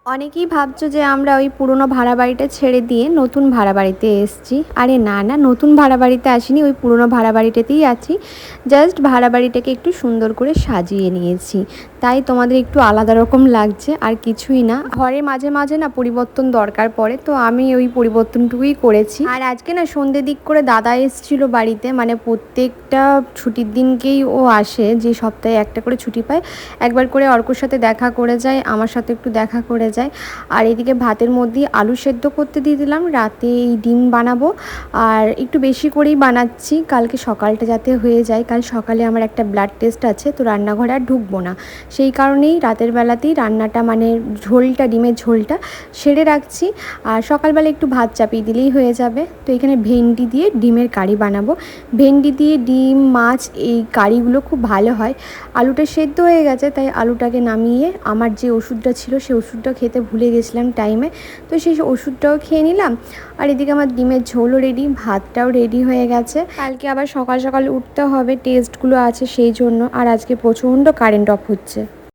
অনেকেই ভাবছো যে আমরা ওই পুরনো ভাড়া বাড়িটা ছেড়ে দিয়ে নতুন ভাড়া বাড়িতে এসেছি। আরে না না, নতুন ভাড়া বাড়িতে আসিনি, ওই পুরনো ভাড়া বাড়িটাতেই আছি। জাস্ট ভাড়া বাড়িটাকে একটু সুন্দর করে সাজিয়ে নিয়েছি, তাই তোমাদের একটু আলাদা রকম লাগছে, আর কিছুই না। ঘরে মাঝে মাঝে না পরিবর্তন দরকার পড়ে, তো আমি ওই পরিবর্তনটুকুই করেছি। আর আজকে না সন্ধ্যে দিক করে দাদা এসেছিলো বাড়িতে, মানে প্রত্যেকটা ছুটির দিনকেই ও আসে, যে সপ্তাহে একটা করে ছুটি পায়। একবার করে অর্কর সাথে দেখা করে যায়, আমার সাথে একটু দেখা করে যায়। আর এদিকে ভাতের মধ্যে আলু সেদ্ধ করতে দিয়ে দিলাম, রাতে এই ডিম বানাবো। আর একটু বেশি করেই বানাচ্ছি, কালকে সকালটা যাতে হয়ে যায়। কাল সকালে আমার একটা ব্লাড টেস্ট আছে, তো রান্নাঘরে আর ঢুকবো না, সেই কারণেই রাতের বেলাতেই রান্নাটা, মানে ঝোলটা, ডিমের ঝোলটা সেরে রাখছি। আর সকালবেলা একটু ভাত চাপিয়ে দিলেই হয়ে যাবে। তো এখানে ভেন্ডি দিয়ে ডিমের কারি বানাবো। ভেন্ডি দিয়ে ডিম, মাছ, এই কারিগুলো খুব ভালো হয়। আলুটা সেদ্ধ হয়ে গেছে, তাই আলুটাকে নামিয়ে আমার যে ওষুধটা ছিল সেই ওষুধটা খেতে ভুলে গেছিলাম টাইমে, তো সেই ওষুধটাও খেয়ে নিলাম। আর এদিকে আমার ডিমের ঝোলও রেডি, ভাতটাও রেডি হয়ে গেছে। কালকে আবার সকাল সকাল উঠতে হবে, টেস্টগুলো আছে সেই জন্য। আর আজকে প্রচণ্ড কারেন্ট অফ হচ্ছে।